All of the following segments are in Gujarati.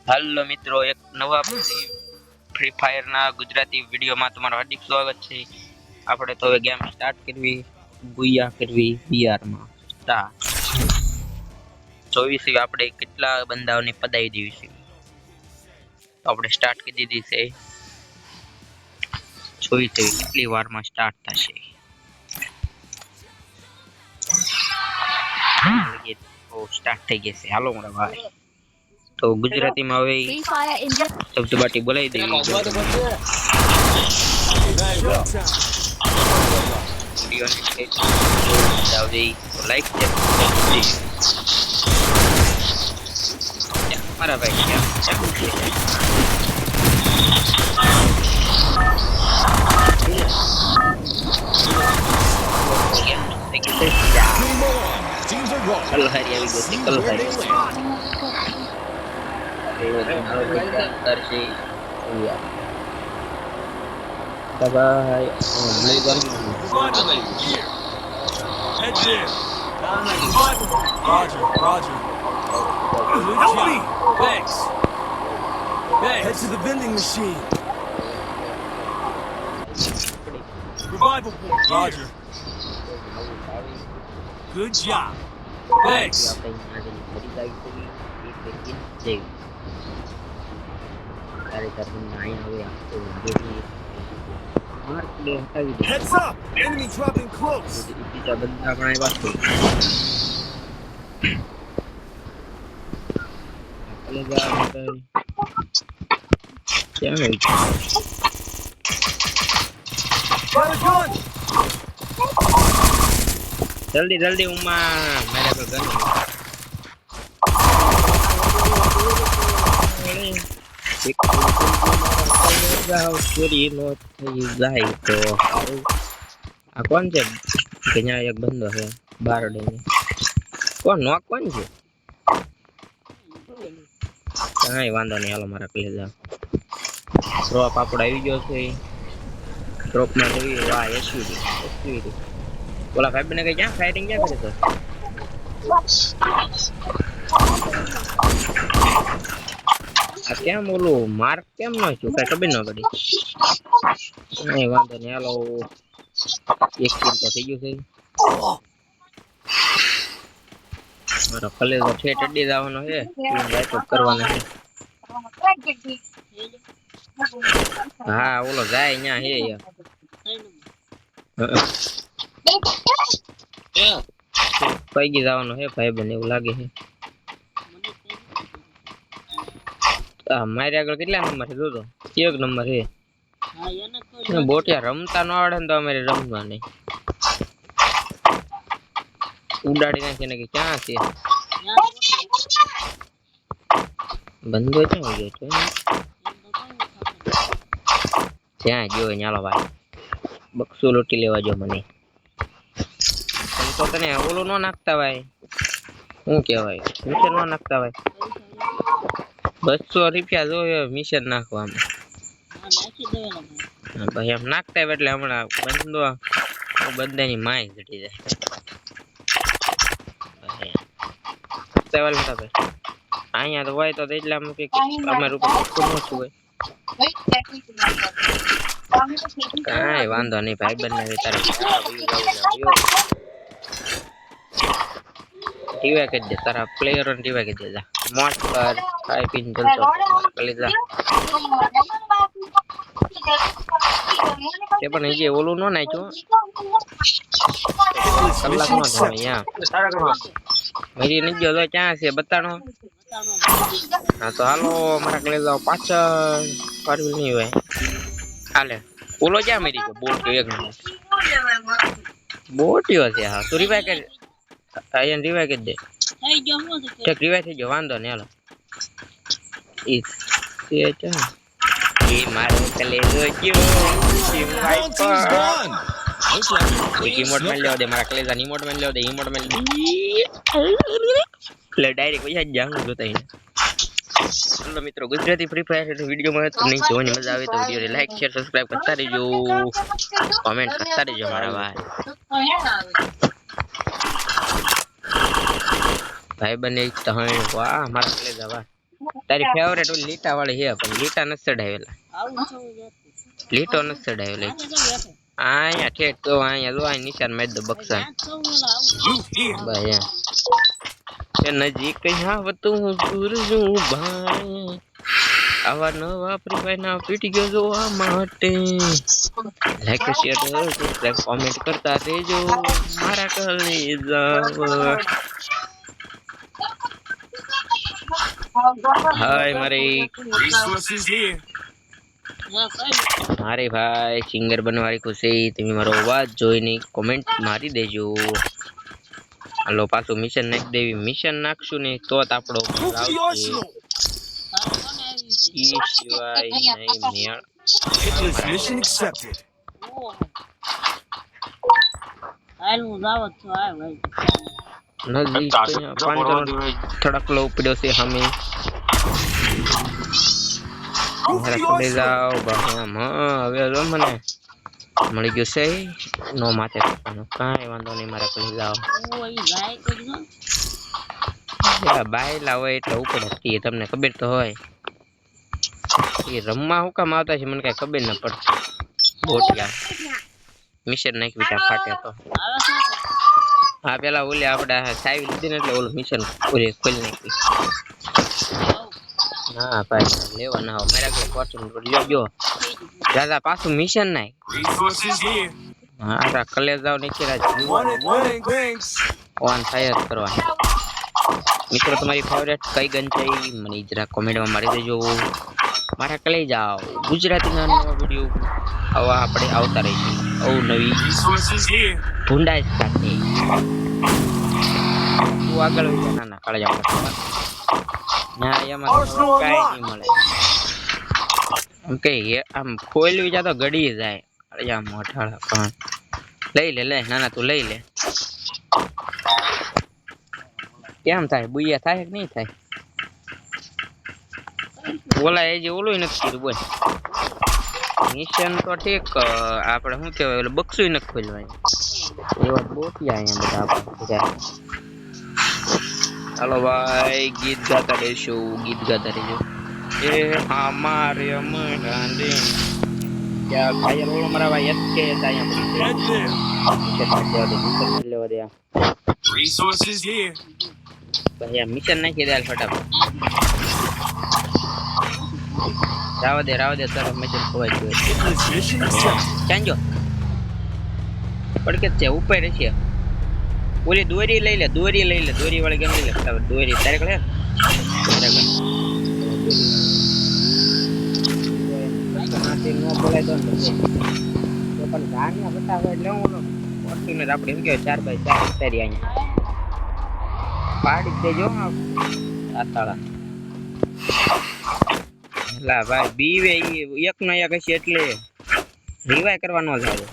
हेलो मित्रों, एक नवा फ्री फायर ना गुजराती वीडियो में तुम्हारा हार्दिक स्वागत है। આપણે તો હવે ગેમ સ્ટાર્ટ કરવી, બુયા કરવી બીઆર માં સ્ટાર્ટ 24 આપણે કેટલા બંદાઓને પદાઈ દેવી છે, તો આપણે સ્ટાર્ટ કરી દીધી છે। 24 કેટલી વારમાં સ્ટાર્ટ થશે તો સ્ટાર્ટ થઈ ગઈ છે। હાલો મારા ભાઈ, तो गुजराती में હવે શબ્દબાટી બોલાવી દેવી। लाइक हमारा भाई क्या कल हरी अभी गोती कल हरी करके या bye Roger. Help me! Thanks. Head to the vending machine. Revival point. Roger. Good job. Thanks. Heads up! Enemy dropping close. जल्दी जल्दी उमा मेरे को गन चोरी नो जाए तो आ कौन है कन्या एक बंदो है बार डे कौन नो कौन है कई वांधो नहीं। हालो मारा प्ले जा ड्रॉप आपड़ा આવી ગયો છે। ड्रॉप में જોઈ વાહ એસયુડી बोला भाई बने क्या फायरिंग क्या करे तो आ क्या बोलो मार्क केम न छु कई खबर न पड़ी नहीं वांधो नहीं। हालो एक किल तो થઈ ગયું છે મારો કલેજો ઠેઠ અડી જવાનો છે બેકઅપ કરવાનો છે। હા ઓલો જાય ન્યા હે યાર પૈગી જવાનો હે ભાઈ બને એવું લાગે છે। મારે આગળ કેટલા નંબર છે જોજો એક નંબર છે। બોટિયા રમતા ન આવડે ને તો અમારે રમવા નહીં ઉડાડી નાખે ને કે ક્યાં છે બંધો ક્યાં ગયો છે ત્યાં ગયો ન્યાલો ભાઈ બક્સો લોટી લેવા જો મને तो तने ओलो नो नाखता भाई हूं कहेवाय मिशन नो नाखता भाई 200 रुपया जो मिशन नाखवा में हां भाई हम नाखता એટલે હમણા બંદો બંદાની માય ઘટી જાય સવાલ નતા ભાઈ આયા તો હોય તો એટલા અમે કે અમારું કોનો છું ભાઈ કાઈ વાંધો નહીં ભાઈ બંને તારે टीवा के दे तारा प्लेयर और टीवा के दे जा मौज कर खाए पीन चलतो ले जा के पण ये ओलो नो नाख्यो कलाक नो था यहां मेरी नहीं जो तो क्या से बतानो हां तो हालो मारा ले जाओ पाछा पारवी नहीं हुए हाले ओलो क्या मेरी को बोट एक बोट ही है हां तो रिवाइव कर आयन रिवाइव कर दे થઈ ગયો હું છે કે रिवाइव થઈ ગયો વાંધો ને હાલો ઈસ છે એ મારો કલેજો ક્યો ટીમ વાઇપર इमोट में ले दे मारा कलेजा इमोट में ले दे इमोट में ले डायरेक्ट वही जाऊं જોતા હે। चलो मित्रों गुजराती फ्री फायर वीडियो में તમને જોવાની મજા આવે તો વિડિયોને લાઈક શેર સબસ્ક્રાઇબ કરતા રહેજો कमेंट करता રહેજો મારા ભાઈ भाई बने वाह हमारा कलेजा वाह તારી ફેવરેટ ઓલી લીટા વાળી છે પણ લીટા નથી ચડાવેલા લીટો નથી ચડાવેલો અહીંયા ઠેઠ તો અહીંયા જો અહીં નિશાન મારી દો બક્ષા Move here. ભાઈ એ નજીક આવતું સૂરજું ભાઈ આવા નવા પ્રિવાયના પીટી ગયો જોવા માટે લાઈક શેર સબસ્ક્રાઇબ કોમેન્ટ કરતા રહેજો મારા કલેજા હાય મારી Resources here. મારે ભાઈ સિંગર બનવાની ખુશી તમે મારો અવાજ જોઈને કોમેન્ટ મારી દેજો હાલો પાછું મિશન નાખી દેવી મિશન નાખશું ને તો જ આપણો Move to the આવશે arsenal. ઈ સિવાય નહીં મેળ Hitless mission accepted. નજીક પાંચનો થડકલો પડ્યો છે સામે Move to the લઈ arsenal. જાઓ ભાઈ હવે જો મને મળી ગયું છે નો માથે કરવાનું કાંઈ વાંધો નહીં મારે લઈ જાઓ બાયલા હોય એટલે ઉપર હતી તમને ખબર તો હોય એ રમવા હું કામ આવતા છે મને કઈ ખબર ન પડતી બોટિયા મિશન નાખી બીટા ફાટે તો હા પેલા ઓલે આપણે સાવી લીધી ને એટલે ઓલું મિશન પૂરી ખોલી નાખી ના ભાઈ લેવા ના હોય મારા કોઈ ક્વેશ્ચન લ્યો ગયો દાદા પાછું મિશન નાખ Resources here. મારા કલેજાઓ નીચે રાજ Want it, thanks. On fire કરવા મિત્રો તમારી ફેવરેટ કઈ ગન છે ઈ મને જરા કોમેન્ટમાં મારી દેજો મારા કલેજાઓ ગુજરાતીના નવા વિડિયો આવા આપણે આવતા રહીશું નવી Resources here. ભૂંડાઈ સાથે તું આગળ વઈ જા ના કલેજા ના એમાં કાઈ નહીં મળે આમ કે આમ ખોલવી જા તો ગડી જાય કલેજા મોઢાળા પણ લઈ લે ના તું લઈ લે કેમ થાય બુયા થાય કે નહીં થાય ઓલા એ જે ઓલું નથી કીધું બોલ મિશન તો ઠીક આપણે શું કહેવાય ઓલું બક્સું નથી ખોલવાય એવા બોટિયા અહીંયા બધા આપણે ચાલો ભાઈ ગીત ગાતા રહેજો એ અમારે અમરાંદે ક્યાં ભાઈ ઓલો મારા ભાઈ એસકે અહીંયા Head there. લેવા દે Resources here. ભાઈ મિશન નાખી દે ફટાફટ રાવા દે તારો મિશન ખોવાઈ ગયો Hitless mission accepted. ચાંજો પડકે છે ઉપર છે ઓલી દોરી લઈ લે દોરી વાળી ગમ લઈ લે ફટાફટ દોરી તારે કળે નાથી નો બોલાય તો પણ ગાનિયા બતાવે એટલે હું ફોર્ચ્યુનર આપણે એમ કે 4x4 ઉતારી અહીંયા પાડી દેજો આ તાળા લા ભાઈ બીવે એક નો એક હશે એટલે રિવાય કરવાનો જ આવે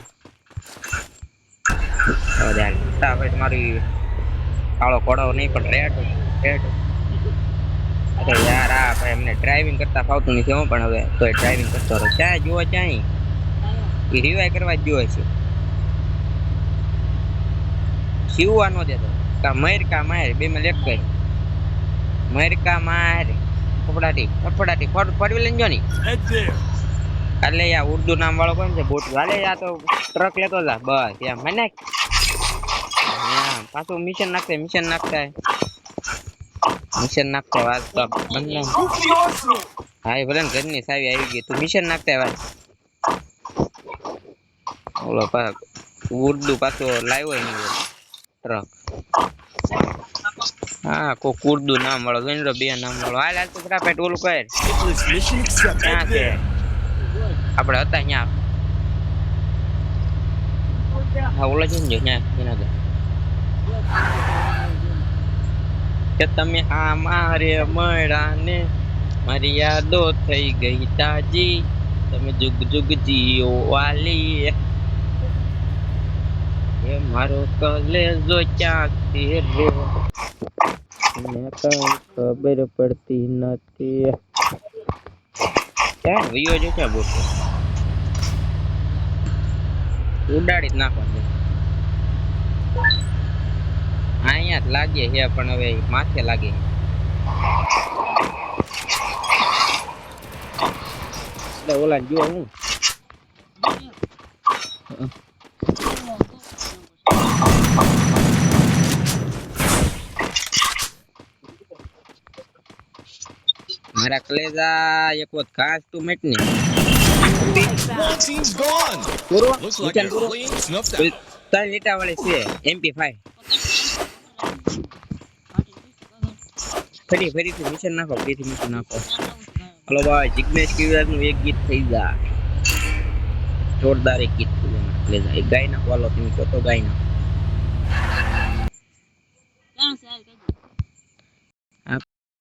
હવે યાર ભાઈ તમારી કાળો કોડો નહીં પણ રેડ અરે યાર આ ભાઈ એમને ડ્રાઇવિંગ કરતા ફાવતું નથી હું પણ હવે તો ડ્રાઇવિંગ કરતો રહો ક્યાં જુઓ ક્યાંય એ રિવાય કરવા જ જોવે છે શિવવા નો દેતો કા માર બે માં લેટ કરી મર કા માર ફફડાટી ફોરવી લઈને જો ની Head there. એટલે યા ઉર્દુ નામ વાળો કોણ છે બોટ વાલે યા તો ટ્રક લેતો જા બસ યા મને પાછું મિશન નાખતા વાત તો બંને Move to the arsenal. હા ભલે ને ઘરની સાવી આવી ગઈ તું મિશન નાખતા વાત ઓલો ઉર્દુ પાછો લાવ્યો નહીં ટ્રક હા કોક ઉર્દુ નામ વાળો ગણરો બે નામ વાળો હાલ તો ફટાફટ ઓલું કર Hitless mission accepted. ક્યાં છે આપણે હતા અહીંયા હા ઓલા જઈને જો ત્યાં એના કે તમે આ મારે મળ્યા ને મારી યાદો થઈ ગઈ તાજી તમે જુગ જુગ જીઓ વાલી એ મારો કલેજો ક્યાંથી રે મને કઈ ખબર પડતી નથી ક્યાં વિયો જો ક્યાં બોલતો ઉડાડી જ નાખવાનું અહીંયા જ લાગે છે પણ હવે માથે લાગે એટલે ઓલા જો હું મારા કલેજા એક વખત ઘાસ તું મેટ ને One team's gone. પૂરો Looks like નિશાન they're પૂરો clean snuffed out. ત્રણ લીટા વાળી છે MP5 ફરીથી મિશન નાખો ફરીથી મિશન નાખો હલો ભાઈ જિગ્નેશ કિરાજ નું એક ગીત થઈ જાય જોરદાર એક ગીત થઈ જાય કલેજા એક ગાય નાખો હાલો તમે કહો તો ગાય નાખો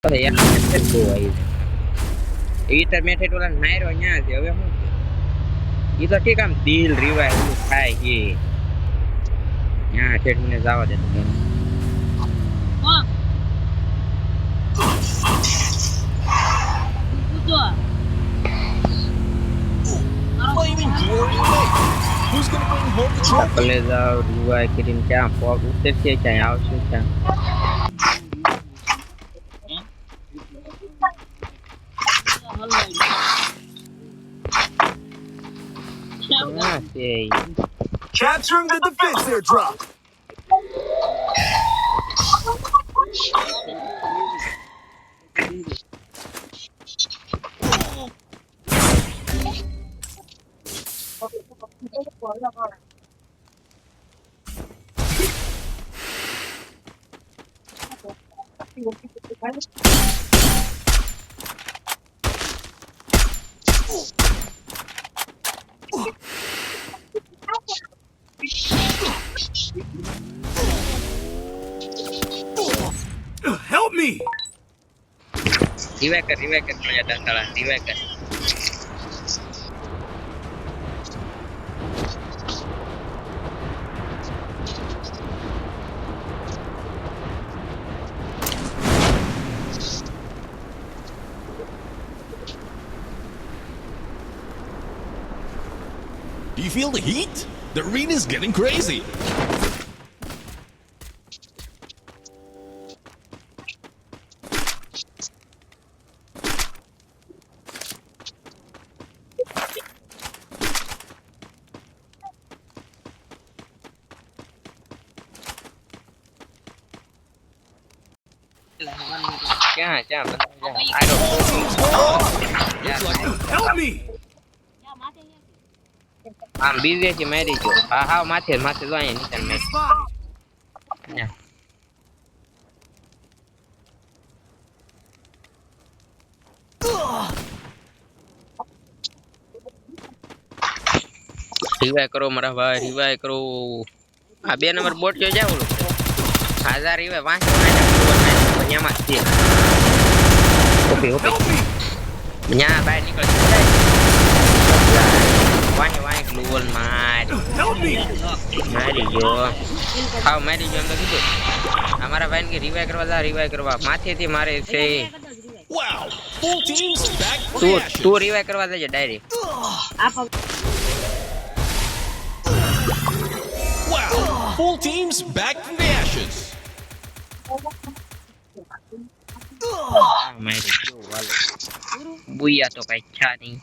અરે યાર મેસેજ બહુ આવી છે એ તો મેસેજ ઓલા નાયરો ન્યા છે હવે શું છે એ તો ઠીક આમ દિલ રિવાય થાય છે ન્યા ઠેઠ મને જવા દે તો Flaming glory lake. Who's gonna bring home the trophy? કલેજા રિવાય કરીને ક્યાં પગ ઉતરશે ક્યાં આવશે ક્યાં હા છે Capturing the defense airdrop. Help me! રિવાય કર મળ્યા દાંતાળા રિવાય કર Do you feel the heat? The arena's getting crazy. ક્યાં Help me! આમ બીજે થી મારી જો હા માથે જો અહીંયા નીચે મેં Spotted. રિવાય કરો મારા ભાઈ રિવાય કરો આ 2 નંબર બોટ જો જાવ ઓલો 1000 રિવાય વાંચો અહીંયામાં છે ઓકે ન્યા બહાર નીકળ વાહે ગ્લુવલ મારી જો મારી જો એમ તો કીધું અમારા ભાઈને કે રિવાય કરવા માથેથી મારે છે Wow! Full teams back from the ashes. તું રિવાય કરવા જજે direct Wow! Full teams back from the ashes. મારી જો વાલો બુયા તો કઈ ઈચ્છા નહીં